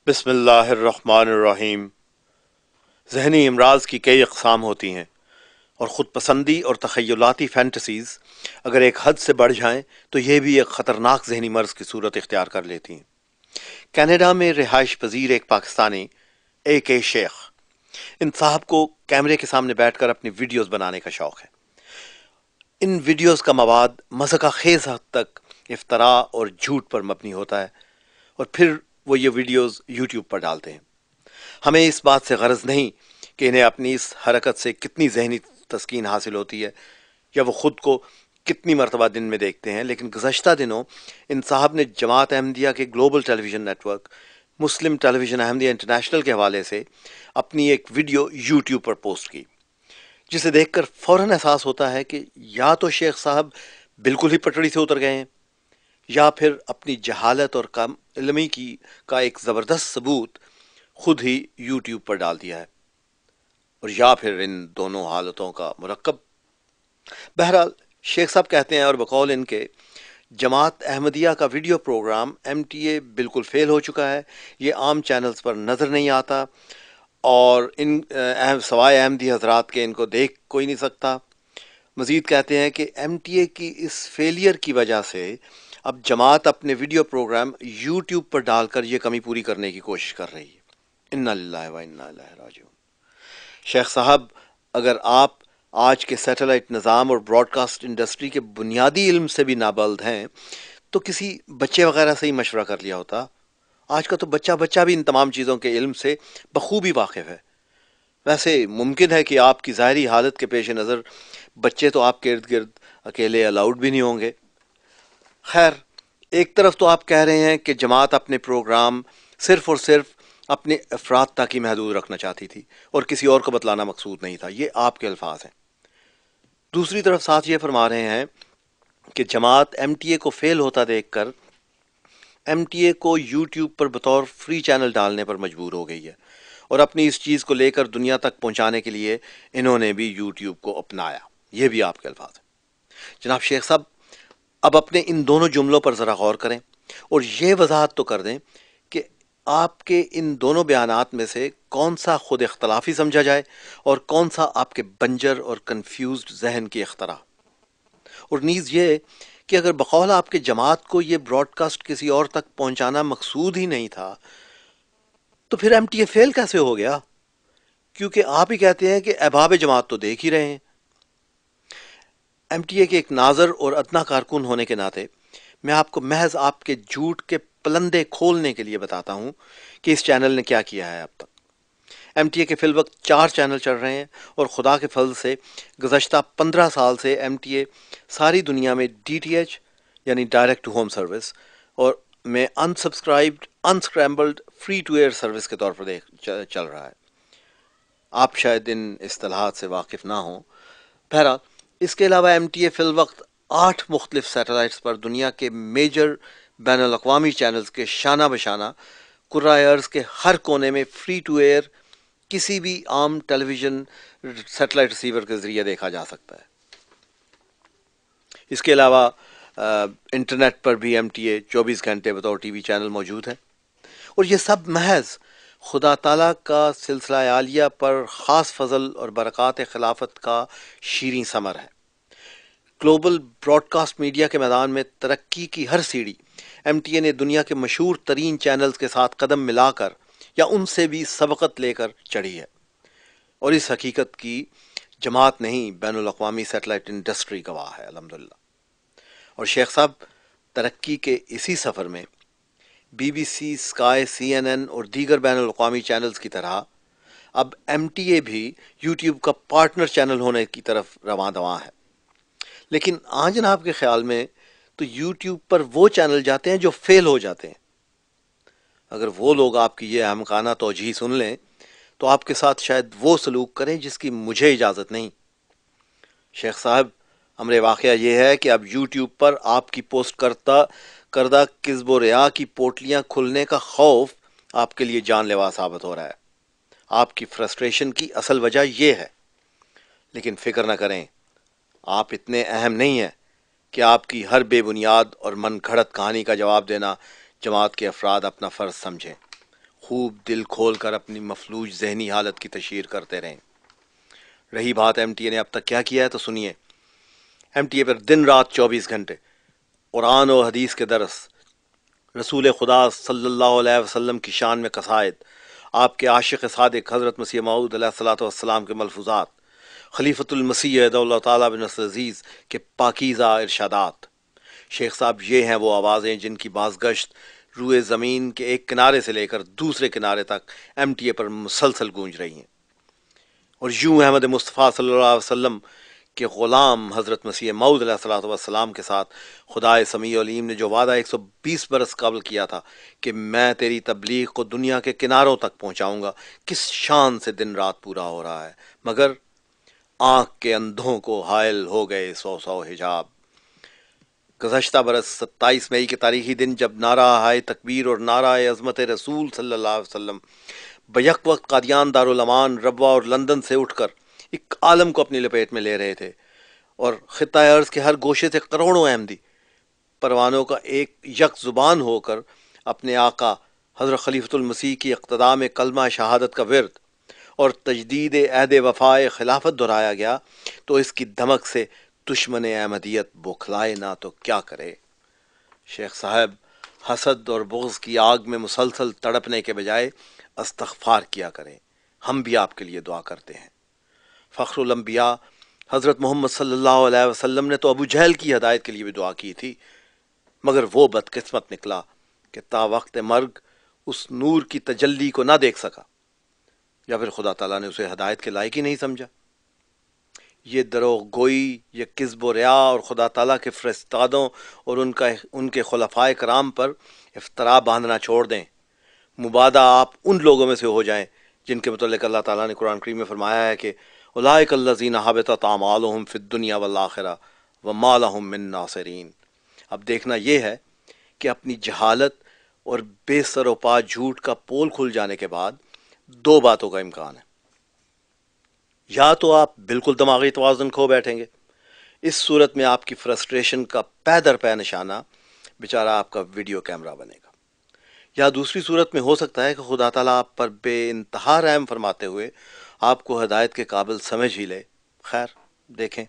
بسم اللہ الرحمن الرحیم۔ ذہنی امراض کی کئی اقسام ہوتی ہیں اور خود پسندی اور تخیلاتی فینٹسیز اگر ایک حد سے بڑھ جائیں تو یہ بھی ایک خطرناک ذہنی مرض کی صورت اختیار کر لیتی ہیں۔ کینیڈا میں رہائش پذیر ایک پاکستانی AK شیخ، ان صاحب کو کیمرے کے سامنے بیٹھ کر اپنی ویڈیوز بنانے کا شوق ہے۔ ان ویڈیوز کا مواد مضحکہ خیز حد تک افتراء اور جھوٹ پر مبنی ہوتا ہے اور پھر وہ یہ ویڈیوز یوٹیوب پر ڈالتے ہیں۔ ہمیں اس بات سے غرض نہیں کہ انہیں اپنی اس حرکت سے کتنی ذہنی تسکین حاصل ہوتی ہے یا وہ خود کو کتنی مرتبہ دن میں دیکھتے ہیں، لیکن گزشتہ دنوں ان صاحب نے جماعت احمدیہ کے گلوبل ٹیلی ویژن نیٹ ورک مسلم ٹیلی ویژن احمدیہ انٹرنیشنل کے حوالے سے اپنی ایک ویڈیو یوٹیوب پر پوسٹ کی، جسے دیکھ کر فوراً احساس ہوتا ہے کہ یا تو شیخ صاحب بالکل ہی پٹڑی سے اتر گئے ہیں یا پھر اپنی جہالت اور کم علمی کا ایک زبردست ثبوت خود ہی یوٹیوب پر ڈال دیا ہے، اور یا پھر ان دونوں حالتوں کا مرکب۔ بہرحال شیخ صاحب کہتے ہیں، اور بقول ان کے، جماعت احمدیہ کا ویڈیو پروگرام MTA بالکل فیل ہو چکا ہے، یہ عام چینلز پر نظر نہیں آتا اور ان سوائے احمدی حضرات کے ان کو دیکھ کوئی نہیں سکتا۔ مزید کہتے ہیں کہ MTA کی اس فیلئر کی وجہ سے اب جماعت اپنے ویڈیو پروگرام یوٹیوب پر ڈال کر یہ کمی پوری کرنے کی کوشش کر رہی ہے۔ انا للہ و انا الیہ راجعون۔ شیخ صاحب، اگر آپ آج کے سیٹلائٹ نظام اور براڈ کاسٹ انڈسٹری کے بنیادی علم سے بھی نابلد ہیں تو کسی بچے وغیرہ سے ہی مشورہ کر لیا ہوتا۔ آج کا تو بچہ بھی ان تمام چیزوں کے علم سے بخوبی واقف ہے۔ ویسے ممکن ہے کہ آپ کی ظاہری حالت کے پیش نظر بچے تو آپ کے ارد گرد اکیلے الاؤڈ بھی نہیں ہوں گے۔ خیر، ایک طرف تو آپ کہہ رہے ہیں کہ جماعت اپنے پروگرام صرف اور صرف اپنے افراد تک ہی محدود رکھنا چاہتی تھی اور کسی اور کو بتلانا مقصود نہیں تھا، یہ آپ کے الفاظ ہیں۔ دوسری طرف ساتھ یہ فرما رہے ہیں کہ جماعت MTA کو فیل ہوتا دیکھ کر MTA کو یوٹیوب پر بطور فری چینل ڈالنے پر مجبور ہو گئی ہے، اور اپنی اس چیز کو لے کر دنیا تک پہنچانے کے لیے انہوں نے بھی یوٹیوب کو اپنایا، یہ بھی آپ کے الفاظ ہیں۔ جناب شیخ صاحب، اب اپنے ان دونوں جملوں پر ذرا غور کریں اور یہ وضاحت تو کر دیں کہ آپ کے ان دونوں بیانات میں سے کون سا خود اختلافی سمجھا جائے اور کون سا آپ کے بنجر اور کنفیوزڈ ذہن کی اختراع، اور نیز یہ کہ اگر بقول آپ کے جماعت کو یہ براڈ کاسٹ کسی اور تک پہنچانا مقصود ہی نہیں تھا تو پھر MTA فیل کیسے ہو گیا؟ کیونکہ آپ ہی کہتے ہیں کہ احباب جماعت تو دیکھ ہی رہے ہیں۔ MTA کے ایک ناظر اور ادنا کارکن ہونے کے ناطے میں آپ کو محض آپ کے جھوٹ کے پلندے کھولنے کے لیے بتاتا ہوں کہ اس چینل نے کیا کیا ہے اب تک۔ MTA کے فی الوقت 4 چینل چل رہے ہیں اور خدا کے فضل سے گزشتہ 15 سال سے MTA ساری دنیا میں DTH یعنی ڈائریکٹ ٹو ہوم سروس اور میں انسبسکرائبڈ انسکریمبلڈ فری ٹو ایئر سروس کے طور پر چل رہا ہے۔ آپ شاید ان اصطلاحات سے واقف نہ ہوں۔ بہرحال اس کے علاوہ MTA فی الوقت 8 مختلف سیٹلائٹس پر دنیا کے میجر بین الاقوامی چینلز کے شانہ بشانہ کرۂ ارض کے ہر کونے میں فری ٹو ایئر کسی بھی عام ٹیلی ویژن سیٹلائٹ ریسیور کے ذریعے دیکھا جا سکتا ہے۔ اس کے علاوہ انٹرنیٹ پر بھی MTA 24 گھنٹے بطور TV چینل موجود ہے، اور یہ سب محض خدا تعالیٰ کا سلسلہ عالیہ پر خاص فضل اور برکات خلافت کا شیریں ثمر ہے۔ گلوبل براڈ کاسٹ میڈیا کے میدان میں ترقی کی ہر سیڑھی MTA نے دنیا کے مشہور ترین چینلز کے ساتھ قدم ملا کر یا ان سے بھی سبقت لے کر چڑھی ہے، اور اس حقیقت کی جماعت نہیں بین الاقوامی سیٹلائٹ انڈسٹری گواہ ہے، الحمدللہ۔ اور شیخ صاحب، ترقی کے اسی سفر میں BBC، اسکائی، CNN اور دیگر بین الاقوامی چینلز کی طرح اب MTA بھی یوٹیوب کا پارٹنر چینل ہونے کی طرف رواں دواں ہے۔ لیکن جناب کے خیال میں تو یوٹیوب پر وہ چینل جاتے ہیں جو فیل ہو جاتے ہیں۔ اگر وہ لوگ آپ کی یہ احمقانہ توجیہ سن لیں تو آپ کے ساتھ شاید وہ سلوک کریں جس کی مجھے اجازت نہیں۔ شیخ صاحب، امر واقعہ یہ ہے کہ اب یوٹیوب پر آپ کی پوسٹ کردہ کذب و ریا کی پوٹلیاں کھلنے کا خوف آپ کے لیے جان لیوا ثابت ہو رہا ہے۔ آپ کی فرسٹریشن کی اصل وجہ یہ ہے، لیکن فکر نہ کریں، آپ اتنے اہم نہیں ہیں کہ آپ کی ہر بے بنیاد اور من گھڑت کہانی کا جواب دینا جماعت کے افراد اپنا فرض سمجھیں۔ خوب دل کھول کر اپنی مفلوج ذہنی حالت کی تشہیر کرتے رہیں۔ رہی بات ایم ٹی اے نے اب تک کیا کیا ہے تو سنیے۔ ایم ٹی اے پر دن رات 24 گھنٹے قرآن و حدیث کے درس، رسول خدا صلی اللہ علیہ وسلم کی شان میں قصائد، آپ کے عاشق صادق حضرت مسیح موعود علیہ الصلوۃ والسلام کے ملفوظات، خلیفۃ المسیح علیہ اللہ تعالیٰ بن نصر عزیز کے پاکیزہ ارشادات۔ شیخ صاحب یہ ہیں وہ آوازیں جن کی بازگشت روئے زمین کے ایک کنارے سے لے کر دوسرے کنارے تک ایم ٹی اے پر مسلسل گونج رہی ہیں۔ اور یوں احمد مصطفیٰ صلی اللہ علیہ وسلم کے غلام حضرت مسیح موعود علیہ الصلوۃ والسلام کے ساتھ خدائے سمیع علیم نے جو وعدہ 120 برس قبل کیا تھا کہ میں تیری تبلیغ کو دنیا کے کناروں تک پہنچاؤں گا، کس شان سے دن رات پورا ہو رہا ہے، مگر آنکھ کے اندھوں کو حائل ہو گئے 100 حجاب۔ گزشتہ برس 27 مئی کے تاریخی دن جب نعرہ ہائے تکبیر اور نعرہ عظمت رسول صلی اللہ علیہ وسلم بیک وقت قادیان دارالامان، ربوہ اور لندن سے اٹھ کر ایک عالم کو اپنی لپیٹ میں لے رہے تھے اور خطہ ارض کے ہر گوشے سے کروڑوں احمدی پروانوں کا ایک یک زبان ہو کر اپنے آقا حضرت خلیفۃ المسیح کی اقتداء میں کلمہ شہادت کا ورد اور تجدید عہد وفائے خلافت دہرایا گیا تو اس کی دھمک سے دشمن احمدیت بوکھلائے نہ تو کیا کرے۔ شیخ صاحب حسد اور بغض کی آگ میں مسلسل تڑپنے کے بجائے استغفار کیا کریں، ہم بھی آپ کے لیے دعا کرتے ہیں۔ فخر الانبیاء حضرت محمد صلی اللہ علیہ وسلم نے تو ابو جہل کی ہدایت کے لیے بھی دعا کی تھی، مگر وہ بدقسمت نکلا کہ تا وقت مرگ اس نور کی تجلی کو نہ دیکھ سکا، یا پھر خدا تعالیٰ نے اسے ہدایت کے لائق ہی نہیں سمجھا۔ یہ دروغ گوئی، یہ کذب و ریا اور خدا تعالیٰ کے فرستادوں اور ان کے خلفائے کرام پر افترا باندھنا چھوڑ دیں۔ مبادہ آپ ان لوگوں میں سے ہو جائیں جن کے متعلق اللہ تعالیٰ نے قرآن کریم میں فرمایا ہے کہ اولئک الذین حبطت اعمالهم فی الدنیا والآخرہ وما لهم من ناصرین۔ اب دیکھنا یہ ہے کہ اپنی جہالت اور بے سر و پا جھوٹ کا پول کھل جانے کے بعد دو باتوں کا امکان ہے۔ یا تو آپ بالکل دماغی توازن کھو بیٹھیں گے، اس صورت میں آپ کی فرسٹریشن کا پے در پے نشانہ بیچارہ آپ کا ویڈیو کیمرہ بنے گا، یا دوسری صورت میں ہو سکتا ہے کہ خدا تعالیٰ آپ پر بے انتہا رحم فرماتے ہوئے آپ کو ہدایت کے قابل سمجھ ہی لے۔ خیر دیکھیں۔